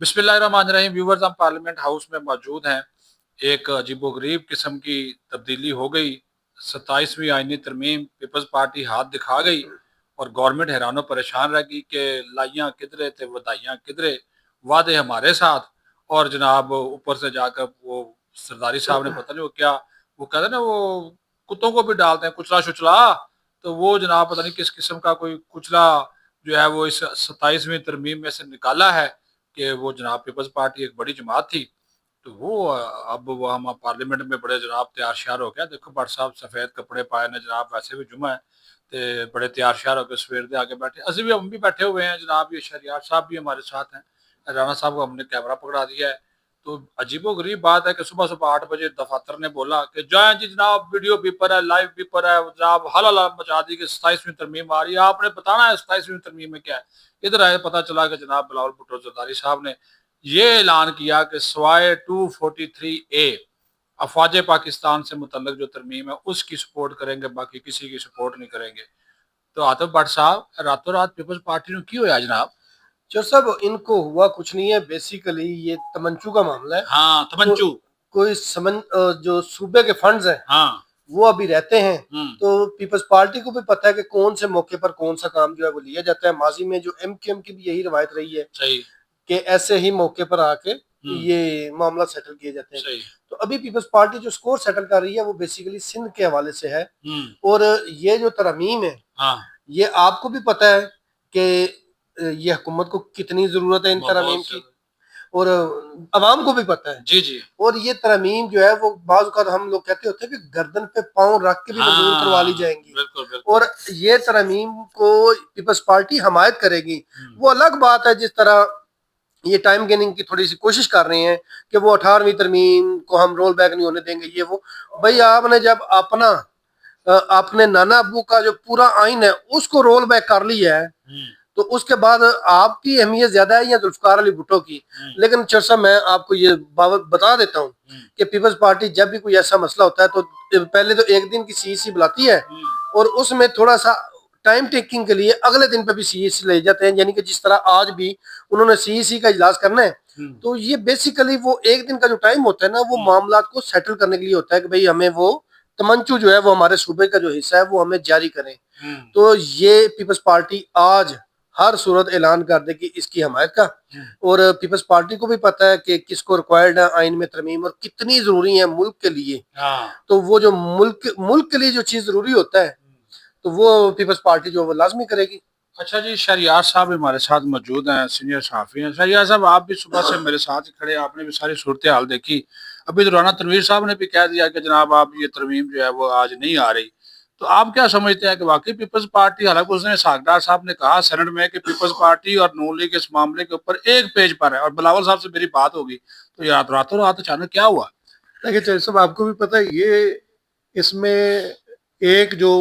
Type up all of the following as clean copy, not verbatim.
बिस्मिल्लाहिर्रहमानिर्रहीम। व्यूवर्स, हम parliament house में मौजूद हैं। एक अजीबोगरीब किस्म की तब्दीली हो गई। 27वीं आईनी तरमीम पीपल्स पार्टी हाथ दिखा गई और गवर्नमेंट हैरान परेशान रह गई कि लाइयाँ किधरे थे वधाइयाँ किधरे, वादे हमारे साथ। और जनाब ऊपर से जाकर वो सरदारी साहब ने पता नहीं वो क्या, वो कहते हैं ना, वो कुत्तों को भी डालते हैं कुचला शुचला। तो वो जनाब पता नहीं किस किस्म का कोई कुचला जो है वो इस 27वीं तरमीम में से निकाला है कि वो जनाब पीपल्स पार्टी एक बड़ी जमात थी। तो वो अब वो हम पार्लियामेंट में बड़े जनाब तैयार श्यार हो गया। देखो भट्ट साहब सफेद कपड़े पाए ने जनाब, वैसे भी जुमा है ते बड़े तैयार श्यार होकर सवेर दे आगे बैठे। असि भी हम भी बैठे हुए हैं जनाब, ये शहरियार साहब भी हमारे साथ हैं। राणा साहब को हमने कैमरा पकड़ा दिया है। तो अजीबो गरीब बात है कि सुबह सुबह 8 बजे दफातर ने बोला कि जाए जी जनाब, वीडियो पेपर है, लाइव पेपर है जनाब, हला मचा दी कि 27वीं तरमीम आ रही है, आपने बताना है 27वीं तरमीम में क्या है। इधर आए पता चला कि जनाब बिलावल भुट्टो जरदारी साहब ने ये ऐलान किया कि सवाए 243A अफवाज पाकिस्तान से मुतल्लक जो तरमीम है उसकी सपोर्ट करेंगे, बाकी किसी की सपोर्ट नहीं करेंगे। तो आतिफ भट्ट साहब, रातों रात पीपल्स पार्टी ने की होया जनाब? चौर साहब, इनको हुआ कुछ नहीं है। बेसिकली ये तमंचू का मामला है। हाँ, तमंचू। कोई जो सूबे के फंड्स हैं, हाँ, वो अभी रहते हैं। तो पीपल्स पार्टी को भी पता है कि कौन से मौके पर कौन सा काम जो है वो लिया जाता है। माजी में जो एमक्यूएम की भी यही रवायत रही है सही कि ऐसे ही मौके पर आके ये मामला सेटल किए जाते हैं। सही। तो अभी पीपल्स पार्टी जो स्कोर सेटल कर रही है वो बेसिकली सिंध के हवाले से है। और ये जो तरमीम है, हाँ, ये आपको भी पता है कि ये हुकूमत को कितनी जरूरत है इन तरमीम की, और अवाम को भी पता है। जी जी। और ये तरमीम जो है वो बाज़ औक़ात हम लोग कहते होते हैं कि गर्दन पे पाँव रख के भी मंजूर करवा ली जाएंगी। बिल्कुल बिल्कुल। और ये तरमीम को पीपल्स पार्टी हमायत करेगी। वो अलग बात है जिस तरह ये टाइम गेनिंग की थोड़ी सी कोशिश कर रहे हैं कि वो 18वीं तरमीम को हम रोल बैक नहीं होने देंगे, ये वो। भाई, आपने जब अपने नाना अब्बू का जो पूरा आइन है उसको रोल बैक कर लिया है, तो उसके बाद आपकी अहमियत ज्यादा है या जुल्फकार अली भुट्टो की। लेकिन चर्चा मैं आपको ये बता देता हूँ कि पीपल्स पार्टी जब भी कोई ऐसा मसला होता है तो पहले तो एक दिन की सीईसी बुलाती है और उसमें थोड़ा सा टाइम टेकिंग के लिए अगले दिन पे भी सीईसी ले जाते हैं। यानी कि जिस तरह आज भी उन्होंने सीईसी का इजलास करना है, तो ये बेसिकली वो एक दिन का जो टाइम होता है ना, वो मामला को सेटल करने के लिए होता है कि भाई हमें वो तमंचू जो है वो हमारे सूबे का जो हिस्सा है वो हमें जारी करें। तो ये पीपल्स पार्टी आज हर सूरत ऐलान कर दे कि इसकी हमायत का। और पीपल्स पार्टी को भी पता है कि किसको रिक्वायर्ड है आइन में तरमीम और कितनी जरूरी है मुल्क के लिए। तो वो जो मुल्क के लिए जो चीज जरूरी होता है तो वो पीपल्स पार्टी जो वो लाजमी करेगी। अच्छा जी, शहरियार साहब हमारे साथ मौजूद हैं, सीनियर सहाफ़ी हैं। शहरियार साहब, आप भी सुबह से मेरे साथ ही खड़े, आपने भी सारी सूरत हाल देखी। अभी तो राना तनवीर साहब ने भी कह दिया कि जनाब आप ये तरमीम जो है वो आज नहीं आ रही। तो आप क्या समझते हैं कि वाकई पीपल्स पार्टी, हालांकि उसने सागडार साहब ने कहा सेनेट में कि पीपल्स पार्टी और नून लीग इस मामले के ऊपर एक पेज पर है, और बिलावल साहब से मेरी बात होगी, तो यार रातों रात अचानक क्या हुआ? देखिए चौधरी साहब, आपको भी पता है ये इसमें एक जो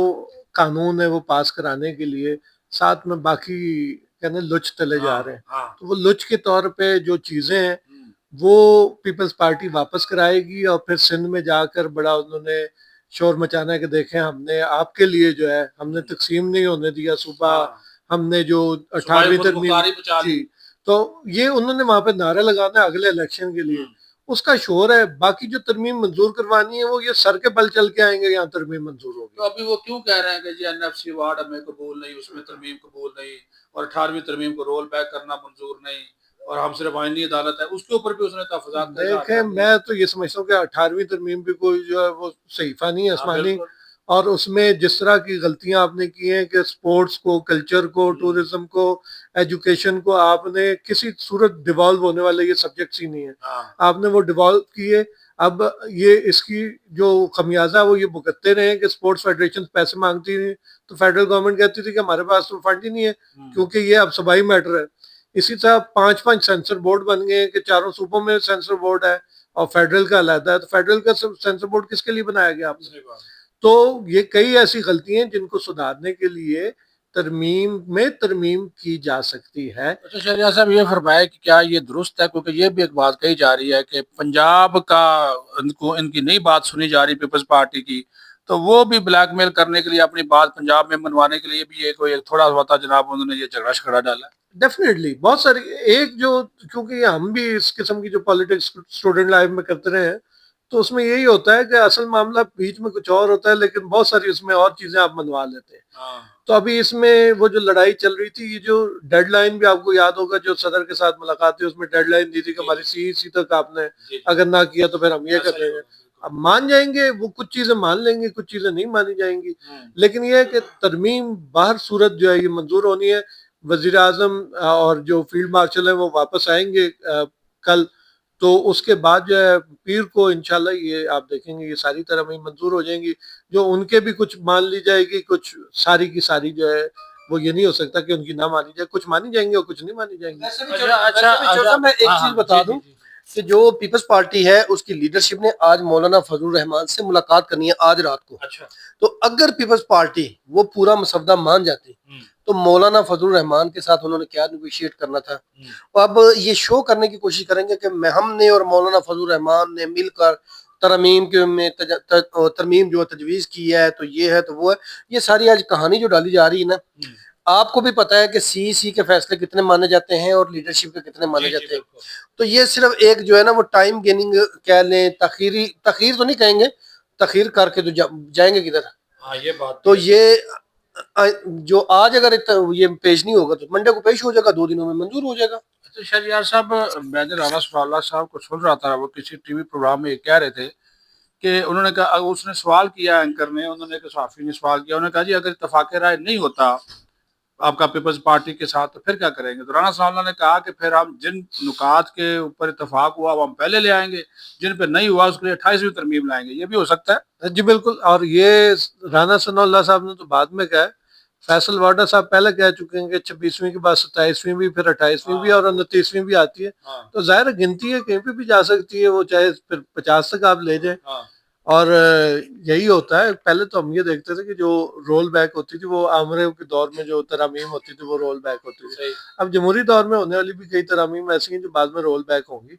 कानून है वो पास कराने के लिए साथ में बाकी कहने लुच चले जा रहे हैं। तो वो लुच के तौर पे जो चीजें हैं वो पीपल्स पार्टी वापस कराएगी और फिर सिंध में जाकर बड़ा उन्होंने शोर मचाना है कि देखें हमने आपके लिए जो है हमने तकसीम नहीं होने दिया सूबा, हमने जो 18वीं तरमीम जी, तो ये उन्होंने वहां पे नारा लगाना है अगले इलेक्शन के लिए, उसका शोर है। बाकी जो तरमीम मंजूर करवानी है वो ये सर के बल चल के आएंगे, यहाँ तरमीम मंजूर होगी। तो अभी वो क्यों कह रहे हैं कि जी एनएफसी वार्ड हमें कबूल नहीं, उसमें तरमीम कबूल नहीं, और 18वीं तरमीम को रोल बैक करना मंजूर नहीं, और हम सिर्फ आईनी अदालत है, उसके ऊपर भी उसने तहफ़्फ़ुज़ात देखें, मैं तो ये समझता हूँ कि 18वीं तरमीम भी कोई जो है वो सहीफा नहीं है आसमानी। और उसमें जिस तरह की गलतियां आपने की हैं कि स्पोर्ट्स को, कल्चर को, टूरिज्म को, एजुकेशन को आपने किसी सूरत डिवॉल्व होने वाले ये सब्जेक्ट्स ही नहीं है, आपने वो डिवॉल्व किए। अब ये इसकी जो खमियाजा वो ये भुगतते रहे कि स्पोर्ट्स फेडरेशन पैसे मांगती थी तो फेडरल गवर्नमेंट कहती थी कि हमारे पास तो फंड ही नहीं है, क्योंकि ये अब सबाई मैटर है। इसी तरह 5-5 सेंसर बोर्ड बन गए कि चारों सूबों में सेंसर बोर्ड है और फेडरल का अलग है। तो फेडरल का सेंसर बोर्ड किसके लिए बनाया गया आपने? तो ये कई ऐसी गलतियां हैं जिनको सुधारने के लिए तरमीम की जा सकती है। अच्छा शहरियार साहब, ये फरमाए कि क्या ये दुरुस्त है, क्योंकि ये भी एक बात कही जा रही है कि पंजाब का इनको इनकी नई बात सुनी जा रही पीपल्स पार्टी की, تو وہ بھی بلیک میل کرنے کے لیے اپنی بات پنجاب میں منوانے کے لیے بھی یہ کوئی تھوڑا سا جناب انہوں نے یہ جھگڑا شگڑا ڈالا. ڈیفینیٹلی بہت ساری ایک جو کیونکہ ہم بھی اس قسم کی جو پالیٹکس اسٹوڈنٹ لائف میں کرتے رہے ہیں تو اس میں یہی ہوتا ہے کہ اصل معاملہ بیچ میں کچھ اور ہوتا ہے لیکن بہت ساری اس میں اور چیزیں آپ منوا لیتے ہیں. تو ابھی اس میں وہ جو لڑائی چل رہی تھی یہ جو ڈیڈ لائن بھی آپ کو یاد ہوگا جو صدر کے ساتھ ملاقات تھی اس میں ڈیڈ لائن دی تھی کہ ہماری سی تک آپ نے اگر نہ کیا تو پھر ہم یہ کر دیں گے. اب مان جائیں گے وہ کچھ چیزیں مان لیں گے کچھ چیزیں نہیں مانی جائیں گی لیکن یہ ہے کہ ترمیم باہر صورت جو ہے یہ منظور ہونی ہے. وزیر اعظم اور جو فیلڈ مارشل ہیں وہ واپس آئیں گے کل تو اس کے بعد جو ہے پیر کو انشاءاللہ یہ آپ دیکھیں گے یہ ساری ترمیم منظور ہو جائیں گی جو ان کے بھی کچھ مان لی جائے گی کچھ ساری کی ساری جو ہے وہ یہ نہیں ہو سکتا کہ ان کی نہ مانی جائے کچھ مانی جائیں گی اور کچھ نہیں مانی جائیں گی. اچھا میں ایک چیز بتا دوں کہ جو پیپلز پارٹی ہے اس کی لیڈرشپ نے آج مولانا فضل الرحمان سے ملاقات کرنی ہے آج رات کو. تو اگر پیپلز پارٹی وہ پورا مسودہ مان جاتی تو مولانا فضل الرحمان کے ساتھ انہوں نے کیا نیگوشیٹ کرنا تھا. اب یہ شو کرنے کی کوشش کریں گے کہ ہم نے اور مولانا فضل الرحمان نے مل کر ترمیم کے میں ترمیم جو تجویز کی ہے تو یہ ہے تو وہ ہے. یہ ساری آج کہانی جو ڈالی جا رہی ہے نا آپ کو بھی پتہ ہے کہ سی کے فیصلے کتنے مانے جاتے ہیں اور لیڈرشپ کے کتنے مانے جاتے ہیں. تو یہ صرف ایک جو ہے نا وہ ٹائم گیننگ کہہ لیں تخیر تو نہیں کہیں گے تخیر کر کے تو جائیں گے کدھر. یہ بات تو یہ جو آج اگر یہ پیش نہیں ہوگا تو منڈے کو پیش ہو جائے گا 2 دنوں میں منظور ہو جائے گا. تو شہریار صاحب میں نے رانا ثناء اللہ صاحب کو سن رہا تھا وہ کسی ٹی وی پروگرام میں یہ کہہ رہے تھے کہ انہوں نے کہا اس نے سوال کیا اینکر نے انہوں نے صحافی نے سوال کیا انہوں نے کہا جی اگر اتفاق رائے نہیں ہوتا آپ کا پیپلز پارٹی کے ساتھ تو پھر کیا کریں گے. تو رانا ثناء اللہ نے کہا کہ پھر ہم جن نکات کے اوپر اتفاق ہوا وہ ہم پہلے لے آئیں گے جن پہ نہیں ہوا اس کے لیے 28ویں ترمیم لائیں گے. یہ بھی ہو سکتا ہے. جی بالکل. اور یہ رانا ثناء اللہ صاحب نے تو بعد میں کہا ہے فیصل وارڈا صاحب پہلے کہہ چکے ہیں کہ 26ویں کے بعد 27ویں بھی پھر 28ویں بھی اور 29ویں بھی آتی ہے. تو ظاہر گنتی ہے کہیں پہ بھی جا سکتی ہے وہ چاہے پھر 50 تک آپ لے جائیں. اور یہی ہوتا ہے. پہلے تو ہم یہ دیکھتے تھے کہ جو رول بیک ہوتی تھی وہ عامرے کے دور میں جو ترامیم ہوتی تھی وہ رول بیک ہوتی تھی. اب جمہوری دور میں ہونے والی بھی کئی ترامیم ایسی ہیں جو بعد میں رول بیک ہوں گی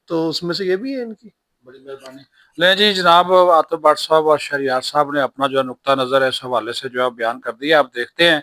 تو اس میں سے یہ بھی ہے ان کی. بڑی مہربانی. لیں جی جناب عاطف بٹ صاحب اور شہریار صاحب نے اپنا جو نقطہ نظر ہے اس حوالے سے جو ہے بیان کر دیا. آپ دیکھتے ہیں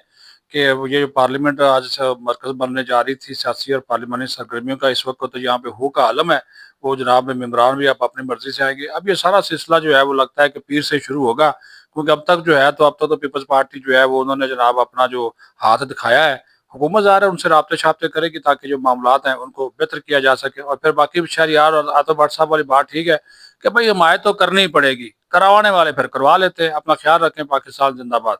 کہ یہ جو پارلیمنٹ آج سے مرکز بننے جا رہی تھی سیاسی اور پارلیمانی سرگرمیوں کا اس وقت تو یہاں پہ ہو کا عالم ہے وہ جناب میں ممبران بھی آپ اپنی مرضی سے آئیں گے. اب یہ سارا سلسلہ جو ہے وہ لگتا ہے کہ پیر سے شروع ہوگا کیونکہ اب تک جو ہے تو پیپلز پارٹی جو ہے وہ انہوں نے جناب اپنا جو ہاتھ دکھایا ہے. حکومت ظاہر ہے ان سے رابطے شابطے کرے گی تاکہ جو معاملات ہیں ان کو بہتر کیا جا سکے. اور پھر باقی شہریار اور عاطف بٹ صاحب والی بات ٹھیک ہے کہ بھائی حمایت تو کرنی ہی پڑے گی کروانے والے پھر کروا لیتے ہیں. اپنا خیال رکھیں. پاکستان زندہ باد.